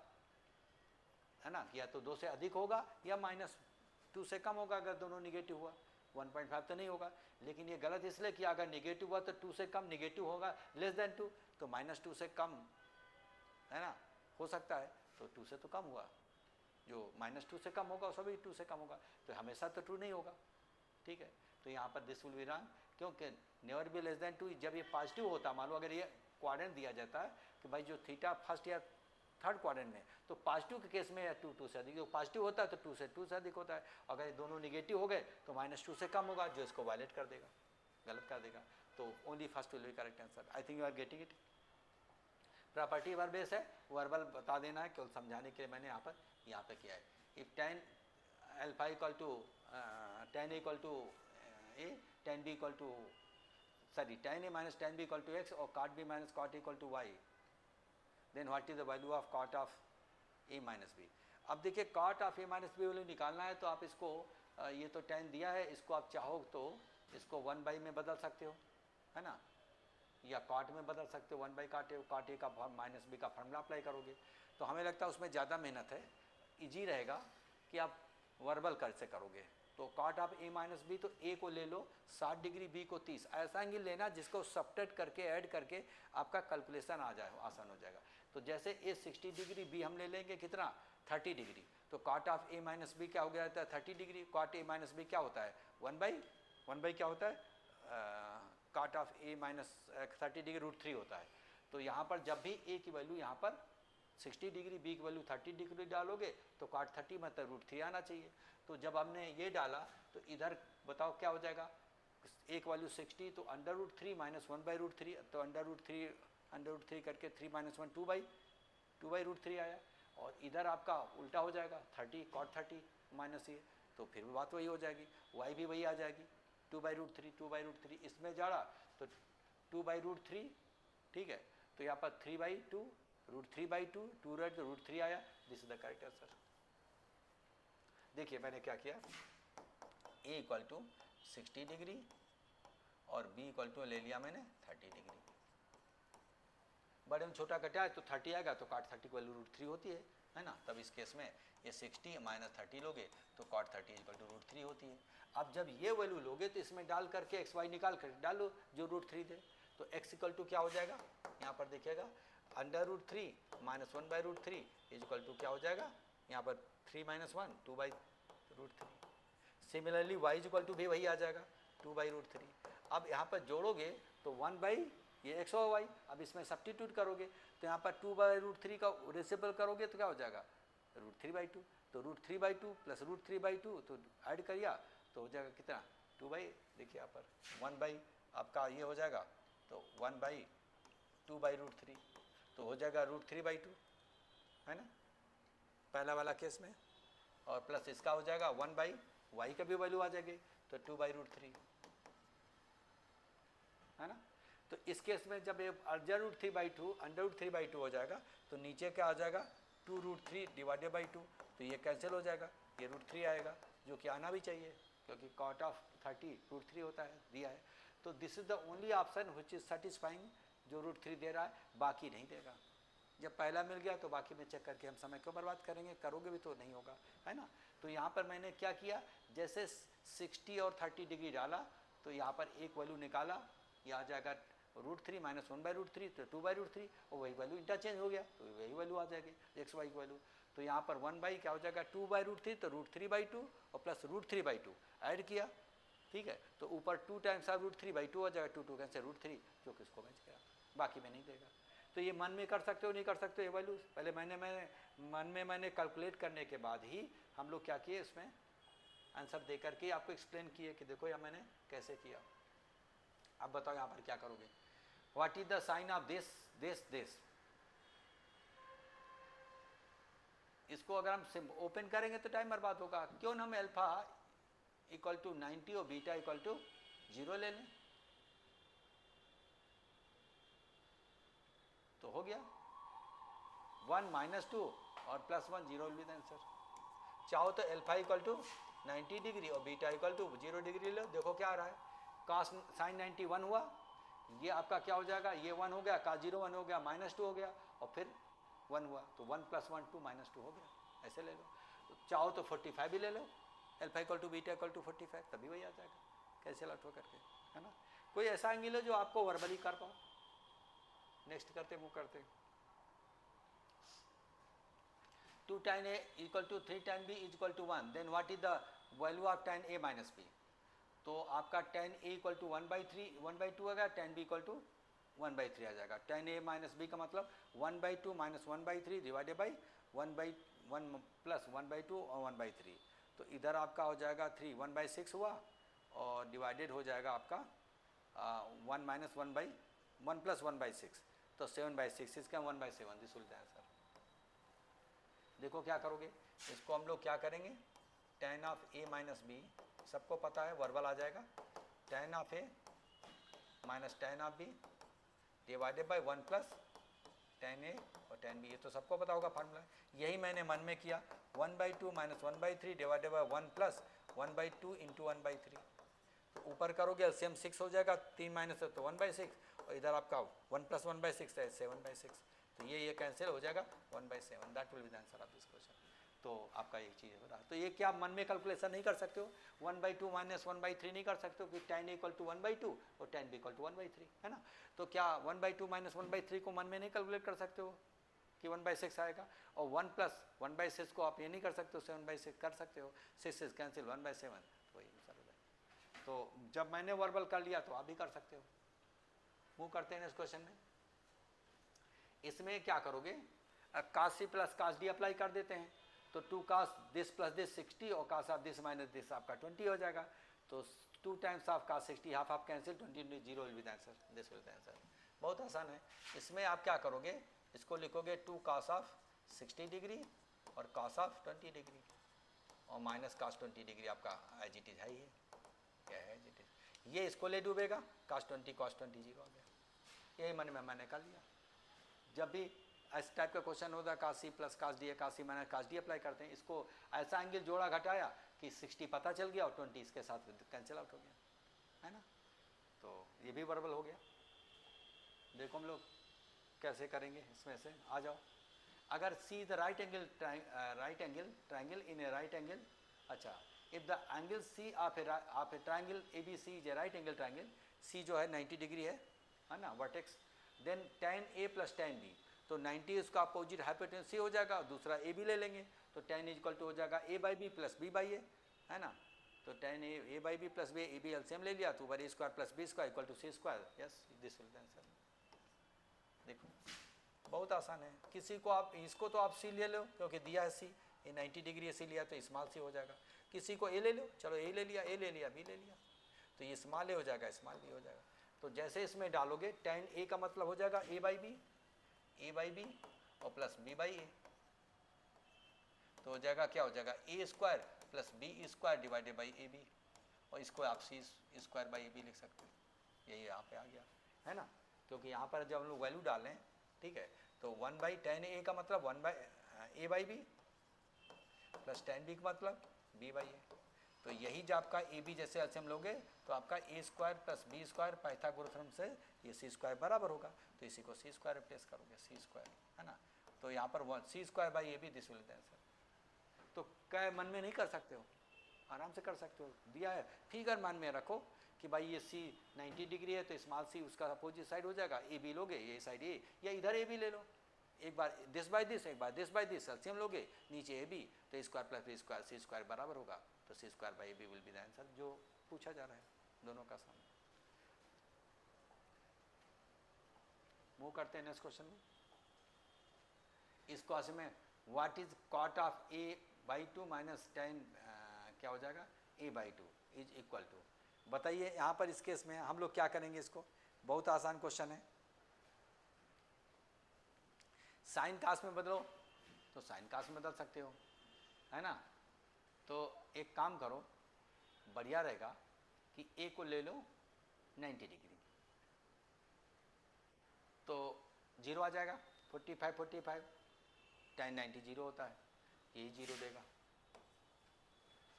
है ना, या तो 2 से अधिक होगा या -2 से कम होगा। अगर दोनों निगेटिव हुआ 1.5 तो नहीं होगा। लेकिन ये गलत इसलिए कि अगर निगेटिव हुआ तो 2 से कम, निगेटिव होगा लेस देन 2 तो -2 से कम, है ना, हो सकता है। तो 2 से तो कम हुआ, जो -2 से कम होगा सभी 2 से कम होगा, तो हमेशा तो ट्रू नहीं होगा। ठीक है, तो यहाँ पर दिस विल बी रॉन्ग, क्योंकि नेवर बी लेस देन 2 जब ये पॉजिटिव होता, मान लो अगर ये क्वाड्रेंट दिया जाता है कि भाई जो थीटा फर्स्ट या थर्ड क्वाड्रेंट में, तो पॉजिटिव के केस में या 2 से अधिक, जो पॉजिटिव होता है तो 2 से अधिक होता है। अगर ये दोनों निगेटिव हो गए तो -2 से कम होगा, जो इसको वायलेट कर देगा, गलत कर देगा। तो only first will be correct answer. I think you are getting it. Property वर्बेस है, वर्बल बता देना है, केवल समझाने के लिए मैंने यहाँ पे किया है। If tan alpha equal to tan equal to a, tan b equal to tan a minus tan b equal to x और cot b minus cot equal to y, then what is the value of cot of a minus b। अब देखिए cot of a minus b value निकालना है, तो आप इसको ये तो tan दिया है, इसको आप चाहो तो इसको 1 में बदल सकते हो, है ना, या cot में बदल सकते हो, 1/cot a का माइनस b का फॉर्मूला अप्लाई करोगे। तो हमें लगता है उसमें ज़्यादा मेहनत है, इजी रहेगा कि आप वर्बल कर से करोगे। तो cot of a minus b, तो a को ले लो 60 डिग्री, b को 30, ऐसा एंगल लेना जिसको सब्ट्रैक्ट करके ऐड करके आपका कैलकुलेशन आ जाए, आसान हो जाएगा। तो जैसे a 60 डिग्री, b हम ले लेंगे कितना 30 डिग्री, तो cot of a minus b क्या हो गया था 30 degree, cot a minus b क्या होता है 1 क्या होता है cot of a minus 30 degree √3 होता है। तो यहाँ पर जब भी a की वैल्यू यहाँ पर 60 डिग्री, b की वैल्यू 30 डिग्री डालोगे तो cot 30 मतलब √3 आना चाहिए। तो जब हमने ये डाला तो इधर बताओ क्या हो जाएगा, एक वैल्यू 60 तो √3 माइनस 1/√3, तो √3 करके 3 माइनस 1 2/√3 आया। और इधर आपका उल्टा हो जाएगा 30 cot 30 माइनस ये, तो फिर भी बात वही हो जाएगी, y भी वही आ जाएगी 2/√3 इसमें जा रहा तो 2/√3, ठीक है। तो यहाँ पर 3/2 √3/2 2 √3 आया, this is the correct answer. देखिए मैंने क्या किया, a इक्वल टू 60 डिग्री और b इक्वल टू ले लिया मैंने 30 डिग्री। बड़े में छोटा कटा है तो 30 आएगा, तो cot 30 की वैल्यू √3 होती है ना। तब इस केस में ये 60 माइनस 30 लोगे तो cot 30 इक्वल टू √3 होती है। अब जब ये वैल्यू लोगे तो इसमें डाल करके x y निकाल कर डालो जो √3 दे, तो x इक्वल टू क्या हो जाएगा, यहाँ पर देखिएगा √3 माइनस 1/√3 इज इक्वल टू क्या हो जाएगा, यहाँ पर 3 minus 1 2/√3। Similarly y is equal to भी वही आ जाएगा 2/√3। अब यहाँ पर जोड़ोगे तो 1 ये x और y, अब इसमें सब्स्टिट्यूट करोगे तो यहाँ पर 2/√3 का रेसिपल करोगे तो क्या हो जाएगा √3/2, तो √3/2 प्लस √3/2 तो ऐड करिए तो हो जाएगा कितना 2 देखिए यहाँ पर 1 आपका ये हो जाएगा, तो 1/2/√3 तो हो जाएगा √3/2, है ना, पहला वाला केस में। और प्लस इसका हो जाएगा 1/y का भी वैल्यू आ जाएगी तो 2/√3, है ना। तो इस केस में जब ये √3/2 हो जाएगा तो नीचे क्या आ जाएगा 2√3 डिवाइडेड बाई 2, तो ये कैंसिल हो जाएगा, ये √3 आएगा जो कि आना भी चाहिए क्योंकि cot ऑफ 30 √3 होता है दिया है। तो this is the only option which is satisfying, जो √3 दे रहा है, बाकी नहीं देगा। जब पहला मिल गया तो बाकी में चेक करके हम समय क्यों बर्बाद करेंगे, करोगे भी तो नहीं होगा, है ना। तो यहाँ पर मैंने क्या किया, जैसे 60 और 30 डिग्री डाला तो यहाँ पर एक वैल्यू निकाला, ये आ जाएगा √3 माइनस 1/√3 तो 2/√3, और वही वैल्यू इंटरचेंज हो गया तो वही वैल्यू आ जाएगी x y की वैल्यू। तो यहाँ पर 1 क्या हो जाएगा 2/√3 तो √3/2 और प्लस √3/2 ऐड किया, ठीक है, तो ऊपर 2 टाइम्स आप √3/2 हो जाएगा, 2 कैंसिल √3 जो कि इसको मैच करा, बाकी में नहीं देगा। तो ये मन में कर सकते हो नहीं कर सकते हो ये वैल्यूज, पहले मैंने कैलकुलेट करने के बाद ही हम लोग क्या किए, इसमें आंसर दे करके आपको एक्सप्लेन किए कि देखो यह मैंने कैसे किया। अब बताओ यहाँ पर क्या करोगे, what is the sine of this. इसको अगर हम ओपन करेंगे तो टाइम बर्बाद होगा, क्यों ना हम अल्फा इक्वल टू 90 और बीटा इक्वल टू 0 ले लें, तो हो गया 1 - 2 और +1 0 विल बी द आंसर। चाहो तो अल्फा इक्वल टू 90 डिग्री और बीटा इक्वल टू 0 डिग्री लो, देखो क्या आ रहा है। cos sin 90 1 हुआ, ये आपका क्या हो जाएगा, ये 1 हो गया, cos 0 1 हो गया, -2 हो गया और फिर 1 हुआ, तो 1 + 1 2 -2 हो गया, ऐसे ले लो। तो चाहो तो 45 भी ले लो, alpha equal to beta equal to 45, तभी वही आ जाएगा कैंसिल आउट होकर के, है ना। कोई ऐसा एंगल है जो आपको वर्बली कर पाओ। नेक्स्ट करते वो करते 2 tan A equal to 3 tan B equal to 1, then what is the value of tan A minus B। तो आपका tan A इक्वल टू 1/2 आ गया, tan B इक्वल टू 1/3 आ जाएगा। tan A माइनस B का मतलब 1/2 माइनस 1/3 डिवाइडेड बाई 1/1 प्लस 1/2 और 1/3। तो इधर आपका हो जाएगा 3 1/6 हुआ और डिवाइडेड हो जाएगा आपका 1 माइनस 1 प्लस 1/6, तो 7/6 इसका 1/7 दिस विल बी आंसर। देखो क्या करोगे, इसको हम लोग क्या करेंगे, tan of A minus B सबको पता है, वर्बल आ जाएगा, tan of A minus tan of B divided by 1 plus tan A और tan B, ये तो सबको पता होगा फार्मूला। यही मैंने मन में किया, 1/2 minus 1/3 divided by 1 plus 1/2 into 1/3। तो ऊपर करोगे एलसीएम 6 हो जाएगा, 3 माइनस है तो 1/6 और इधर आपका 1 प्लस 1/6 है 7/6, तो ये कैंसिल हो जाएगा 1/7, that will be the answer of this question. तो आपका एक चीज़ है, तो ये क्या मन में कैलकुलेशन नहीं कर सकते हो, 1/2 माइनस 1/3 नहीं कर सकते हो कि tan इक्वल टू 1/2 और tan B इक्वल टू 1/3, है ना। तो क्या 1/2 माइनस 1/3 को मन में नहीं कैलकुलेट कर सकते हो कि 1/6 आएगा, और 1 प्लस 1/6 को आप ये नहीं कर सकते हो 7/6 कर सकते हो, 6 कैंसिल 1/7, तो वही आंसर हो जाएगा। तो जब मैंने वर्बल कर लिया तो आप भी कर सकते हो। मूव करते हैं इस क्वेश्चन में। इसमें क्या करोगे, cos C plus cos D apply कर देते हैं, तो 2 cos दिस प्लस दिस 60 और cos of this minus this आपका 20 हो जाएगा। तो 2 times of cos 60 half of cancel 20 0 will be the answer, this will be the answer. बहुत आसान है। इसमें आप क्या करोगे, इसको लिखोगे 2 cos ऑफ 60 डिग्री और cos ऑफ 20 डिग्री और माइनस cos 20 डिग्री आपका एज इट इज है, ही क्या है एज इट इज, ये इसको ले डूबेगा, cos 20 0 हो गया। यही मन में मैंने कर लिया। जब भी इस टाइप का क्वेश्चन होता है cos C plus cos D है, cos C minus cos D apply करते हैं, इसको ऐसा एंगल जोड़ा घटाया कि 60 पता चल गया और 20 इसके साथ कैंसिल आउट हो गया, है ना। तो ये भी वर्बल हो गया। देखो हम लोग कैसे करेंगे, इसमें से आ जाओ। अगर C is the right angle triangle in a right angle, अच्छा, if the angle C of a triangle ABC is a right angle triangle, C जो है 90 डिग्री है ना, vertex, then tan A plus tan B, तो 90 उसका opposite hypotenuse C हो जाएगा, दूसरा A B ले लेंगे, तो tan इक्वल टू हो जाएगा A by B plus B by A, है ना। तो tan A by B plus B, A B LCM ले लिया तो ऊपर A square plus B square equal to C square, yes this will be answer. देखो बहुत आसान है। किसी को आप इसको तो आप C ले लो क्योंकि दिया है C, ये 90 डिग्री C लिया तो स्मॉल C हो जाएगा। किसी को A ले लो, चलो A ले लिया, A ले लिया, B ले लिया, तो ये स्मॉल A हो जाएगा, स्मॉल B हो जाएगा। तो जैसे इसमें डालोगे tan A का मतलब हो जाएगा A बाई B और प्लस B बाई A, तो हो जाएगा क्या हो जाएगा A square plus B square divided by AB, और इसको आप C स्क्वायर बाई AB लिख सकते हैं। यही यहाँ पे आ गया, है ना, क्योंकि यहाँ पर जब हम लोग वैल्यू डालें, ठीक है, तो 1/tan A का मतलब 1/A by B plus tan B का मतलब B बाई A, तो यही जो आपका ए बी जैसे एलसीएम लोगे तो आपका A square plus B square Pythagoras theorem से ये सी स्क्वायर बराबर होगा, तो इसी को सी स्क्वायर रिप्लेस करोगे, सी स्क्वायर, है ना। तो यहाँ पर C square by A B this will be answer. तो क्या मन में नहीं कर सकते हो, आराम से कर सकते हो, दिया है फिगर मन में रखो कि भाई ये सी 90 डिग्री है तो स्मॉल सी उसका अपोजिट साइड हो जाएगा, ए बी लोगे ये साइड ए, या इधर ए बी ले लो, एक बार दिस बाई दिस, एक बार दिस बाई दिस, एलसीएम लोगे नीचे ए बी, तो square plus B square C square बराबर होगा, तो C square by A B will be the answer जो पूछा जा रहा है दोनों का सम। मूव करते हैं नेक्स्ट क्वेश्चन में। इस क्वेश्चन में what is cot of a by 2 minus tan क्या हो जाएगा a by 2 is equal to, बताइए यहाँ पर इस केस में हम लोग क्या करेंगे, इसको बहुत आसान क्वेश्चन है। साइन कास में बदलो तो साइन कास में बदल सकते हो, है ना। तो एक काम करो, बढ़िया रहेगा कि a को ले लो 90 डिग्री, तो 0 आ जाएगा, 45 45, tan 90 जीरो होता है, यही जीरो देगा।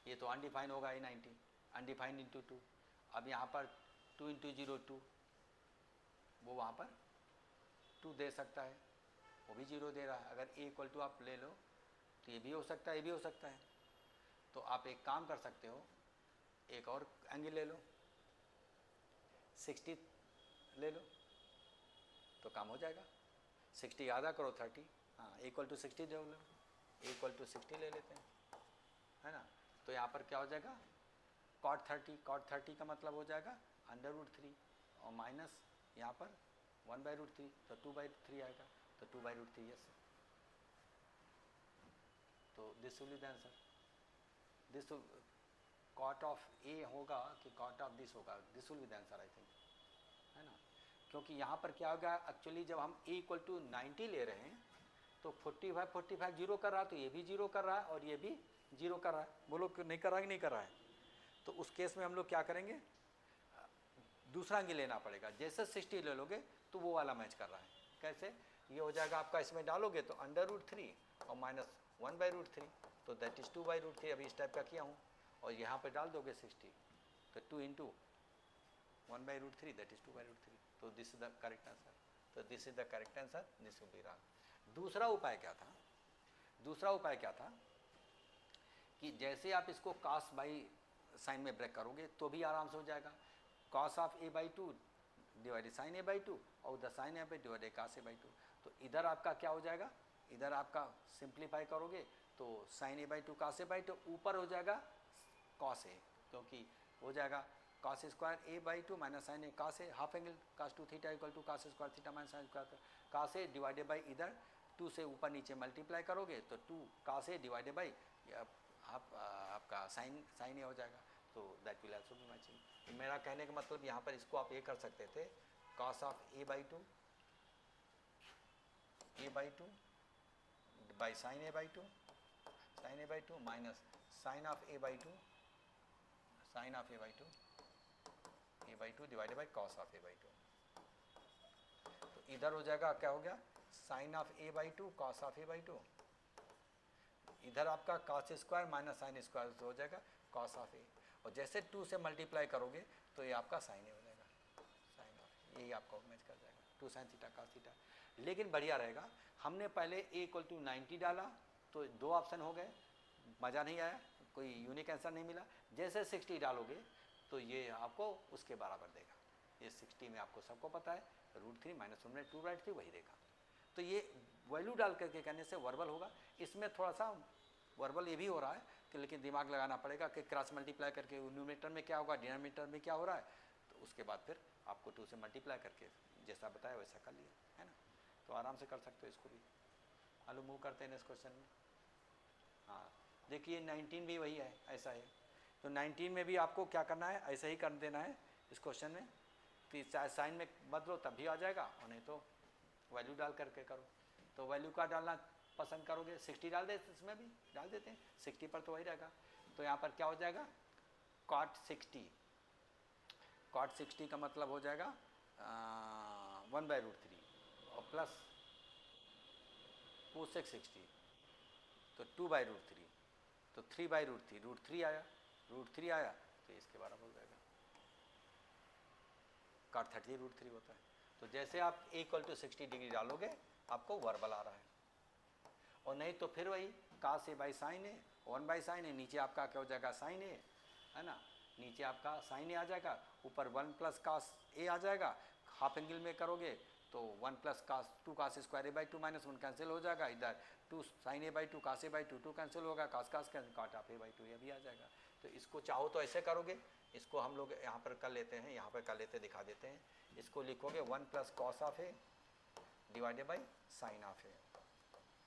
ये तो अनडिफाइन होगा ये 90, अनडिफाइंड इंटू 2। अब यहाँ पर 2 इंटू 0 2, वो वहाँ पर 2 दे सकता है, वो भी जीरो दे रहा है। अगर a इक्वल टू आप ले लो तो ये भी हो सकता है, ये भी हो सकता है। तो आप एक काम कर सकते हो, एक और एंगल ले लो, 60 ले लो तो काम हो जाएगा। 60 आधा करो 30, हाँ इक्वल टू 60 ले लो, इक्वल टू 60 ले लेते हैं, है ना। तो यहाँ पर क्या हो जाएगा, cot 30, cot 30 का मतलब हो जाएगा √3 और माइनस यहाँ पर 1/√3, तो 2/3 आएगा, तो 2/√3 यस। तो this will be the answer. This cot of A होगा कि cot ऑफ दिस होगा, this will be the answer I think, है ना। क्योंकि यहाँ पर क्या होगा, एक्चुअली जब हम A इक्वल टू 90 ले रहे हैं तो 45 जीरो कर रहा है, तो ये भी जीरो कर रहा है और ये भी जीरो कर रहा है। बोलो कि नहीं कर रहा है कि नहीं कर रहा है। तो उस केस में हम लोग क्या करेंगे, दूसरा एंगल लेना पड़ेगा। जैसे 60 ले लोगे तो वो वाला मैच कर रहा है। कैसे, ये हो जाएगा आपका, इसमें डालोगे तो √3 और माइनस 1/√3, तो दैट इज़ 2/√3। अभी इस टाइप का किया हूँ, और यहाँ पे डाल दोगे 60, तो 2 इंटू 1/√3 दैट इज़ 2/√3। तो this is the correct answer. तो this is the correct answer, this will be wrong. दूसरा उपाय क्या था, दूसरा उपाय क्या था कि जैसे आप इसको cos बाई साइन में ब्रेक करोगे तो भी आराम से हो जाएगा। cos of A/2 divided sin A/2 और the sin A divided cos A/2। तो इधर आपका क्या हो जाएगा, इधर आपका सिंप्लीफाई करोगे तो sin A/2 cos A/2 ऊपर हो जाएगा cos A, क्योंकि हो जाएगा cos square A/2 minus sin A cos A, half angle cos 2 theta equal to cos square theta minus sin square cos A divided by इधर 2 से ऊपर नीचे मल्टीप्लाई करोगे तो 2 cos A डिवाइडेड बाई आपका sin A हो जाएगा। तो that will also be matching. मेरा कहने का मतलब यहाँ पर इसको आप ये कर सकते थे, cos of A/2 by sin A/2 minus sin of A/2 divided by cos of A/2। तो इधर हो जाएगा, क्या हो गया, sin of A/2 cos of A/2, इधर आपका cos square minus sin square हो जाएगा cos ऑफ A, और जैसे 2 से मल्टीप्लाई करोगे तो ये आपका sin A हो जाएगा, sin ऑफ, यही आपका मैच कर जाएगा 2 sin थीटा cos थीटा। लेकिन बढ़िया रहेगा, हमने पहले A इक्वल टू 90 डाला तो 2 ऑप्शन हो गए, मज़ा नहीं आया, कोई यूनिक आंसर नहीं मिला। जैसे 60 डालोगे तो ये आपको उसके बराबर देगा। ये 60 में आपको सबको पता है √3 माइनस 1/2 वही देगा। तो ये वैल्यू डाल करके करने से वर्बल होगा। इसमें थोड़ा सा वर्बल ये भी हो रहा है कि लेकिन दिमाग लगाना पड़ेगा कि क्रॉस मल्टीप्लाई करके न्यूमरेटर में क्या होगा, डिनोमिनेटर में क्या हो रहा है, तो उसके बाद फिर आपको 2 से मल्टीप्लाई करके जैसा बताया वैसा कर लिया, है ना। तो आराम से कर सकते हो इसको भी। आलू मूव करते हैं इस क्वेश्चन में। हाँ देखिए 19 भी वही है, ऐसा है। तो 19 में भी आपको क्या करना है, ऐसा ही कर देना है इस क्वेश्चन में, कि चाहे साइन में बदलो तब भी आ जाएगा, और नहीं तो वैल्यू डाल करके करो। तो वैल्यू का डालना पसंद करोगे, 60 डाल देते, इसमें भी डाल देते हैं 60 पर, तो वही रहेगा। तो यहाँ पर क्या हो जाएगा, cot 60 का मतलब हो जाएगा 1/√3 और प्लस cosec 60 तो 2/√3, तो 3/√3, √3 आया, √3 आया तो इसके बराबर हो जाएगा। cot 30 √3 होता है। तो जैसे आप A इक्वल टू 60 डिग्री डालोगे आपको वर्बल आ रहा है, और नहीं तो फिर वही cos A by sin A 1/sin A, नीचे आपका क्या हो जाएगा sin A, है ना, नीचे आपका sin A आ जाएगा, ऊपर 1 प्लस cos A आ जाएगा। हाफ एंगल में करोगे तो 1 plus two cos square A/2 minus 1 cancel हो जाएगा, इधर 2 sin A/2 cos A/2 2 cancel होगा, cos cancel, cot of A/2 ये भी आ जाएगा। तो इसको चाहो तो ऐसे करोगे, इसको हम लोग यहाँ पर कर लेते हैं, यहाँ पर कर लेते दिखा देते हैं। इसको लिखोगे 1 plus cos of A divided by sin of A,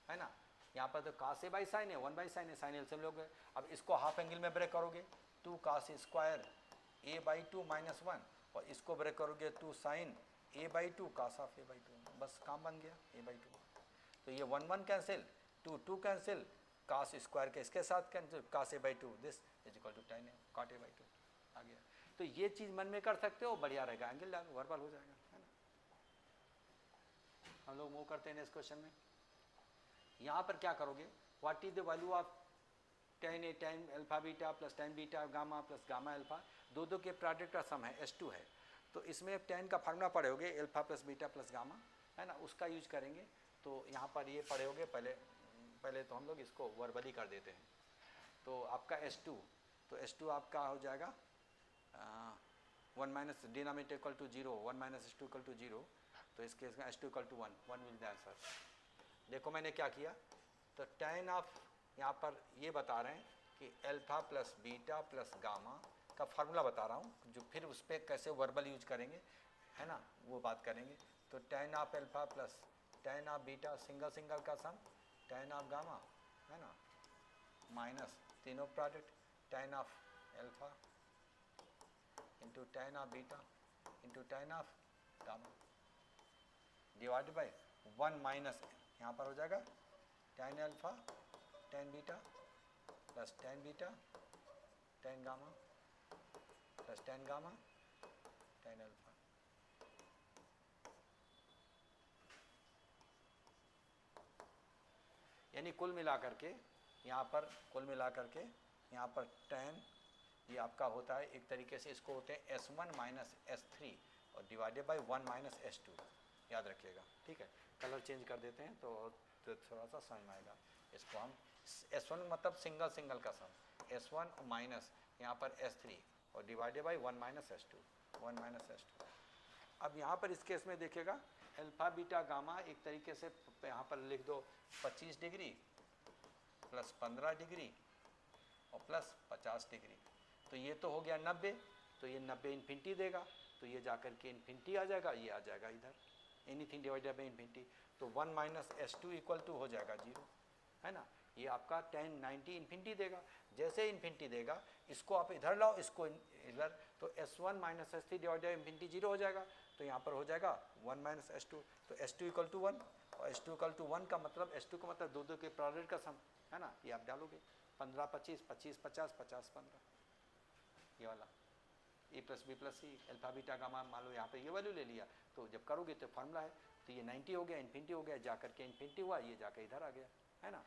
है ना। यहाँ पर तो cos A by sin A 1/sin A, sin एल्सियम लोगे। अब इसको हाफ एंगल में ब्रेक करोगे 2 cos स्क्वायर A/2 माइनस 1, और इसको ब्रेक करोगे 2 sin A/2 cos of A/2, बस काम बन गया A/2। तो ये 1 1 कैंसिल, 2 2 कैंसिल, cos स्क्वायर के इसके साथ cancel, cos A/2 this is equal to tan A cot A/2 आ गया। तो ये चीज़ मन में कर सकते हो, बढ़िया रहेगा, एंगल वर्बल हो जाएगा, है ना। हम लोग मूव करते हैं इस क्वेश्चन में। यहाँ पर क्या करोगे, what is the value of tan A tan alpha beta plus tan beta gamma plus gamma alpha, दो के प्रोडक्ट का सम है S2 है, तो इसमें tan का फार्मूला पढ़े होगे alpha plus beta plus gamma, है ना, उसका यूज करेंगे। तो यहाँ पर ये पढ़े होगे, पहले तो हम लोग इसको वर्बली कर देते हैं। तो आपका S2, तो S2 आपका हो जाएगा 1 minus denominator equal to 0, 1 minus S2 equal to 0, तो इस केस में S2 equal to 1 will the answer. देखो मैंने क्या किया, तो tan ऑफ यहाँ पर ये बता रहे हैं कि alpha plus beta plus gamma का फार्मूला बता रहा हूँ, जो फिर उस पर कैसे वर्बल यूज करेंगे, है ना, वो बात करेंगे। तो tan of alpha plus tan of beta single का सम, tan ऑफ गामा, है ना, माइनस तीनों product tan of alpha into tan of beta into tan of gamma divide by 1 minus, यहाँ पर हो जाएगा tan alpha tan beta plus tan beta tan gamma plus tan gamma tan alpha. यानी कुल मिलाकर के यहाँ पर यहाँ पर tan ये आपका होता है एक तरीके से, इसको होते हैं S1 माइनस S3 और डिवाइडेड बाय 1 माइनस S2, याद रखिएगा, ठीक है। कलर चेंज कर देते हैं तो थोड़ा सा समझ में आएगा। इसको हम S1 मतलब सिंगल का सम, S1 माइनस यहाँ पर S3 और डिवाइडेड बाय 1 माइनस S2। अब यहाँ पर इस केस में देखिएगा अल्फा बीटा गामा एक तरीके से यहाँ पर लिख दो 25 डिग्री प्लस 15 डिग्री और प्लस 50 डिग्री, तो ये तो हो गया 90, तो ये 90 इन्फिनिटी देगा, तो ये जाकर के इन्फिनिटी आ जाएगा, ये आ जाएगा इधर एनीथिंग डिवाइडेड बाई इन्फिनिटी, तो 1 माइनस S2 इक्वल टू हो जाएगा 0, है ना। ये आपका tan 90 इन्फिनिटी देगा, जैसे इन्फिनिटी देगा इसको आप इधर लाओ, इसको इधर, तो S1 minus S3 divided by infinity 0 हो जाएगा, तो यहाँ पर हो जाएगा 1 माइनस S2, तो S2 इक्वल टू 1 और S2 इक्वल टू 1 का मतलब S2 का मतलब दो के प्रोडक्ट का सम, है ना, ये आप डालोगे 15 25 25 50 50 15, ये वाला A plus B plus C alpha beta gamma, मान लो यहाँ पे ये वैल्यू ले लिया, तो जब करोगे तो फार्मूला है, तो ये 90 हो गया, इन्फिनिटी हो गया, जा करके इन्फिनिटी हुआ, ये जाकर इधर आ गया, है ना।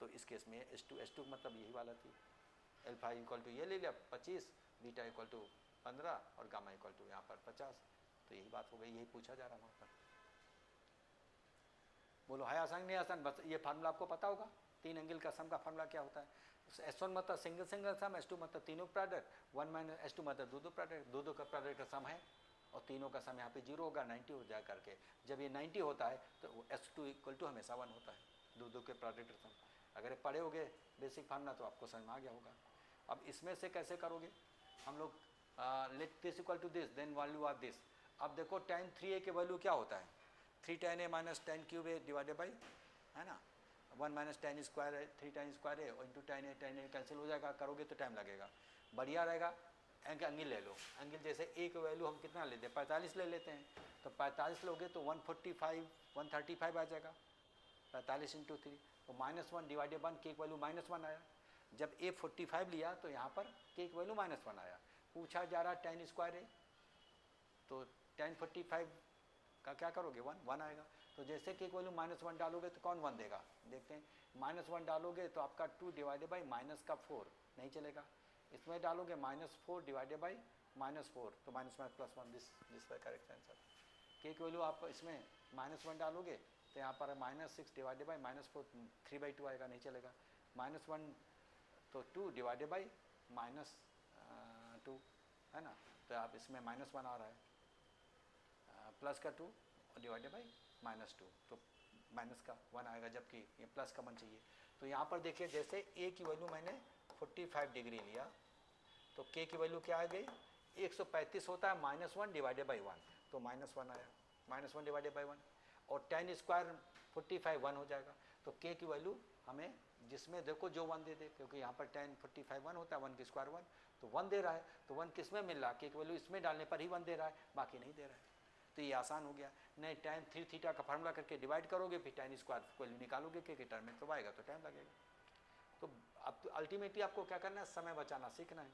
तो इस केस में S2 मतलब यही वाला थी, अल्फा इक्वल टू ये ले लिया 25, बीटा इक्वल टू 15 और गामा इक्वल टू यहाँ पर 50, तो यही बात हो गई, यही पूछा जा रहा वहाँ पर। बोलो है आसान नहीं आसान, बस ये फार्मूला आपको पता होगा, 3 एंगल का सम का फार्मूला क्या होता है। S1 मतलब सिंगल सम, S2 मतलब तीनों प्रोडक्ट, 1 माइनस S2 मतलब दो प्रोडक्ट, दो का प्रोडक्ट का सम है और तीनों का सम यहाँ पे 0 होगा, 90 हो जाए करके, जब ये 90 होता है तो S2 इक्वल टू हमेशा 1 होता है, दो के प्रोडक्ट का सम। अगर पढ़े होगे बेसिक फार्मूला तो आपको समझ में आ गया होगा। अब इसमें से कैसे करोगे हम लोग, let this equal to this then value of this. अब देखो tan 3a के वैल्यू क्या होता है, 3 tan a minus tan cube a divided by, है ना, 1 माइनस tan स्क्वायर है, 3 tan स्क्वायर है और इंटू tan a कैंसिल हो जाएगा, करोगे तो टाइम लगेगा, बढ़िया रहेगा। एंगल ले लो, एंगल जैसे a की वैल्यू हम कितना लेते हैं 45 ले लेते हैं, तो 45 लोगे तो 145 135 आ जाएगा, 45 इंटू 3, तो -1 डिवाइडेड 1, के वैल्यू -1 आया। जब a 45 लिया तो यहाँ पर के वैल्यू -1 आया, पूछा जा रहा tan स्क्वायर है, तो tan 45 का क्या करोगे 1 आएगा, तो जैसे कि वैल्यू -1 डालोगे तो कौन 1 देगा, देखते हैं, -1 डालोगे तो आपका 2 डिवाइडेड बाई -4 नहीं चलेगा, इसमें डालोगे -4 डिवाइडेड बाई -4, तो -+1, दिस बाय करेक्ट आंसर। के वैल्यू आप इसमें -1 डालोगे तो यहाँ पर -6 डिवाइडेड बाई -4 3/2 आएगा, नहीं चलेगा, -1 तो 2 डिवाइडेड बाई -2, है ना, तो आप इसमें -1 आ रहा है, प्लस का 2 डिवाइडेड बाई -2, तो माइनस का 1 आएगा, जबकि ये प्लस का 1 चाहिए। तो यहाँ पर देखिए जैसे a की वैल्यू मैंने 45 डिग्री लिया, तो k की वैल्यू क्या आ गई 135 होता है, -1 डिवाइडेड बाई 1, तो -1 आया, -1 डिवाइडेड बाई 1, और tan स्क्वायर 45 1 हो जाएगा, तो k की वैल्यू हमें जिसमें देखो जो 1 दे दे, क्योंकि यहाँ पर tan 45 1 होता है, 1 की स्क्वायर 1, तो 1 दे रहा है, तो 1 किस में मिल रहा है, k की वैल्यू इसमें डालने पर ही 1 दे रहा है, बाकी नहीं दे रहा है, तो ये आसान हो गया। नहीं tan 3 थीटा का फार्मूला करके डिवाइड करोगे, फिर tan स्क्वायर वैल्यू निकालोगे के टर्म में, तो आएगा, तो टाइम लगेगा। तो अब तो अल्टीमेटली आपको क्या करना है, समय बचाना सीखना है।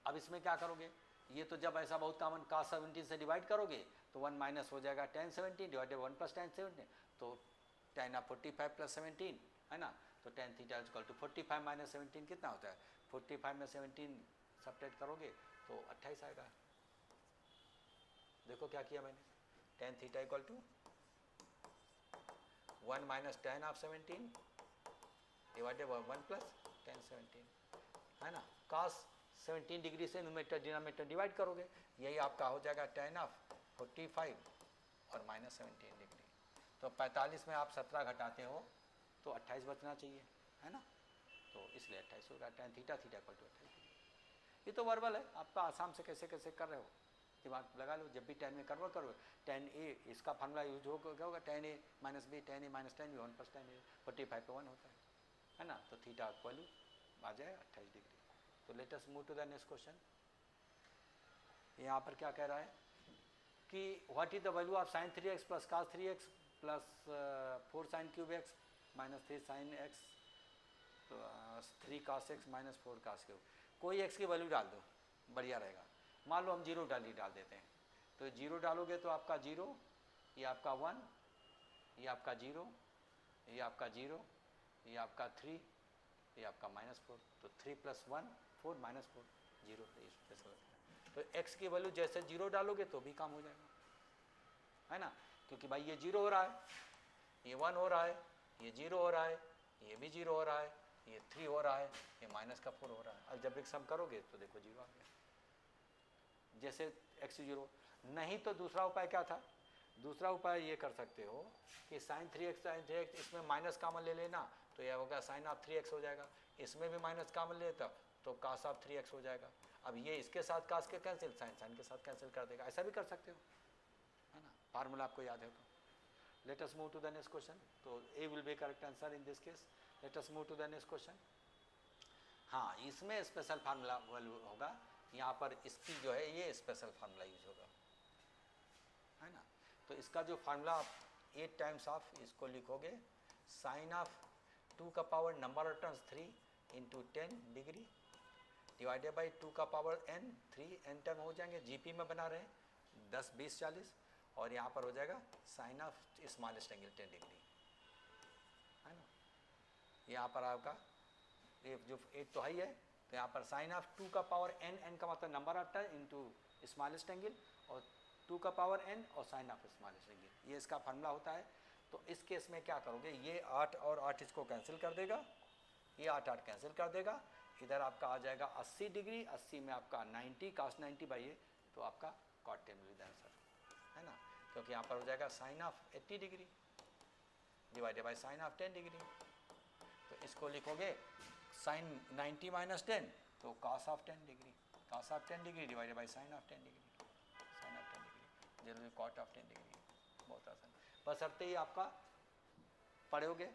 अब इसमें क्या करोगे, ये तो जब ऐसा बहुत कॉमन cos 17 से डिवाइड करोगे तो 1 माइनस हो जाएगा tan 17 डिवाइडेड 1 प्लस tan 17, तो tan ऑफ 45 प्लस 17 है ना, तो tan theta equal to 45 minus 17 कितना होता है, 45 में 17 सब्ट्रैक्ट करोगे तो 28 आएगा। देखो क्या किया मैंने, tan theta equal to 1 minus tan of 17 divided by 1 plus tan 17 है ना, cos 17 डिग्री से न्यूमरेटर डिनोमिनेटर डिवाइड करोगे, यही आपका हो जाएगा tan ऑफ 45 और माइनस 17 डिग्री। तो 45 में आप 17 घटाते हो तो 28 बचना चाहिए है ना, तो इसलिए 28 होगा tan theta theta equal to 28। ये तो वर्बल है आपका, आसाम से कैसे कैसे कर रहे हो दिमाग लगा लो, जब भी tan में कन्वर्ट करो tan a इसका फार्मूला यूज होगा tan a minus b tan a minus tan b 1 plus tan a 45 पे 1 होता है ना, तो थीटा वैल्यू आ जाए 28 डिग्री। तो let us move to the next question. यहाँ पर क्या कह रहा है कि what is the value of sin 3x plus cos 3x plus 4 sin cube x minus 3 sin x plus 3 cos x minus 4 cos cube. कोई x की value डाल दो, बढ़िया रहेगा। मान लो हम जीरो डाल देते हैं, तो जीरो डालोगे तो आपका जीरो, ये आपका 1, ये आपका जीरो, ये आपका जीरो, ये आपका 3, ये आपका माइनस 4, तो 3 प्लस 1 4 माइनस 4 जीरो। तो x की वैल्यू जैसे जीरो डालोगे तो भी काम हो जाएगा है ना, क्योंकि भाई ये जीरो हो रहा है, ये 1 हो रहा है, ये जीरो हो रहा है, ये भी जीरो हो रहा है, ये 3 हो रहा है, ये माइनस का 4 हो रहा है। अब जब एक सम करोगे तो देखो जीरो आ गया, जैसे x जीरो। नहीं तो दूसरा उपाय क्या था, दूसरा उपाय ये कर सकते हो कि sin 3x इसमें माइनस कामन ले लेना, तो यह होगा sin ऑफ 3x हो जाएगा, इसमें भी माइनस कामन लेता तो cos ऑफ 3x हो जाएगा। अब ये इसके साथ cos के कैंसिल, sin के साथ कैंसिल कर देगा, ऐसा भी कर सकते हो है ना, फार्मूला आपको याद है तो। Let us move to the next question. तो A will be correct answer in this case. Let us move to the next question. हाँ, इसमें स्पेशल फार्मूला वैल्यू होगा, यहाँ पर इसकी जो है ये स्पेशल फार्मूला यूज होगा है ना। तो इसका जो फार्मूला 8 टाइम्स ऑफ इसको लिखोगे साइन ऑफ 2 का power number of terms 3 into 10 degree divided by 2 का पावर n, 3 n टर्म हो जाएंगे, जीपी में बना रहे हैं 10 20 40, और यहाँ पर हो जाएगा sine of smallest angle 10 degree है ना। यहाँ पर आपका ये जो 8 तो है ही है, तो यहाँ पर साइन ऑफ 2 का पावर n का मतलब number of term into smallest angle, और 2 का पावर n और साइन ऑफ स्मॉलेस्ट एंगल, ये इसका फार्मूला होता है। तो इस केस में क्या करोगे, ये 8 और 8 इसको कैंसिल कर देगा, ये 8 8 कैंसिल कर देगा, इधर आपका आ जाएगा 80 डिग्री, 80 में आपका 90 cos 90 बाई ये, तो आपका cot 10 विद आंसर है ना, क्योंकि यहाँ पर हो जाएगा sine of 80 degree divided by sine of 10 degree. तो इसको लिखोगे साइन 90 माइनस 10, तो cos of 10 degree, cos of 10 degree divided by sine of 10 degree, sine of 10 degree जरूरी cot ऑफ 10 डिग्री। बहुत आसान, बशर्ते ही आपका पढ़ोगे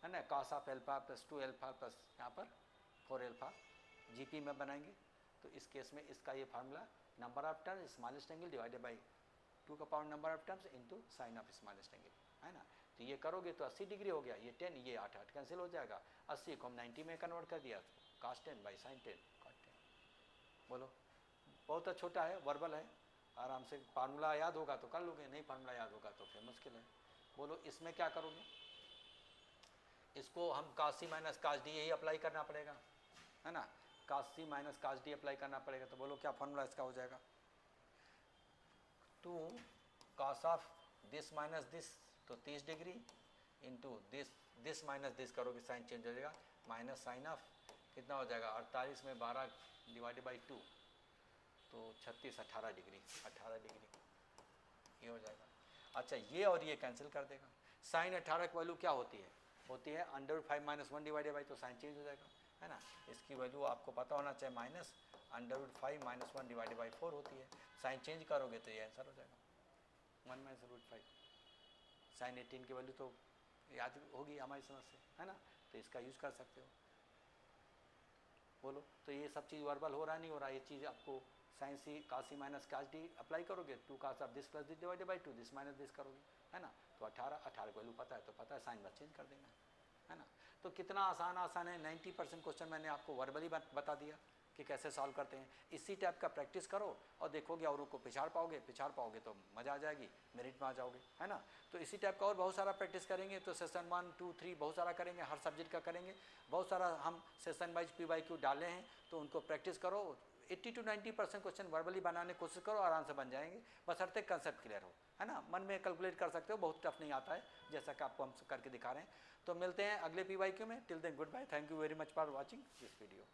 है ना, cos of alpha plus 2 alpha plus यहाँ पर 4 एल्फा जीपी में बनाएंगे। तो इस केस में इसका ये formula number of terms smallest angle divided by 2 का power number of terms into sine of smallest angle है ना। तो ये करोगे तो 80 डिग्री हो गया, ये 10, ये 8 8 कैंसिल हो जाएगा, 80 को हम 90 में कन्वर्ट कर दिया, cos 10 बाई साइन 10 cot 10। बोलो, बहुत छोटा है, वर्बल है, आराम से फार्मूला याद होगा तो कर लोगे, नहीं फार्मूला याद होगा तो फिर मुश्किल है। बोलो इसमें क्या करोगे, इसको हम cos c minus cos d यही अप्लाई करना पड़ेगा है ना, cos c minus cos d apply करना पड़ेगा। तो बोलो क्या फार्मूला इसका हो जाएगा, 2 cos of this minus this, तो 30 degree into this minus this करोगे, साइन चेंज हो जाएगा, माइनस साइन ऑफ कितना हो जाएगा 48 में 12 डिवाइडेड बाई 2, तो 36 18 डिग्री, 18 डिग्री ये हो जाएगा। अच्छा, ये और ये कैंसिल कर देगा, साइन 18 की वैल्यू क्या होती है, under root 5 minus 1 divided by, तो साइन चेंज हो जाएगा है ना। इसकी वैल्यू आपको पता होना चाहिए, minus under root 5 minus 1 divided by 4 होती है, साइन चेंज करोगे तो ये आंसर हो जाएगा 1 माइनस रूट 5। साइन 18 की वैल्यू तो याद होगी हमारी समझ से है ना, तो इसका यूज़ कर सकते हो। बोलो, तो ये सब चीज़ वर्बल हो रहा नहीं हो रहा, ये चीज़ आपको साइन सी cos c minus cos d apply करोगे, 2 cos of this plus this divided by 2 this minus this करोगे है ना, तो 18 वैल्यू पता है तो पता है, साइन बस चेंज कर देना है ना। तो कितना आसान है, 90% क्वेश्चन मैंने आपको वर्बली बता दिया कि कैसे सॉल्व करते हैं। इसी टाइप का प्रैक्टिस करो और देखोगे औरों को पिछाड़ पाओगे तो मज़ा आ जाएगी, मेरिट में आ जाओगे, है ना। तो इसी टाइप का और बहुत सारा प्रैक्टिस करेंगे। तो सेशन 1, 2, 3 बहुत सारा करेंगे, हर सब्जेक्ट का करेंगे। बहुत सारा हम सेशन वाइज PYQ डाले हैं, तो उनको प्रैक्टिस करो। 80 to 90% क्वेश्चन वर्बली बनाने की कोशिश करो, आराम से बन जाएंगे, बशर्ते कंसेप्ट क्लियर हो, है ना। मन में कैलकुलेट कर सकते हो, बहुत टफ नहीं आता है, जैसा कि आपको हम करके दिखा रहे हैं। तो मिलते हैं अगले PYQ में। Till then good bye, thank you very much for watching this video.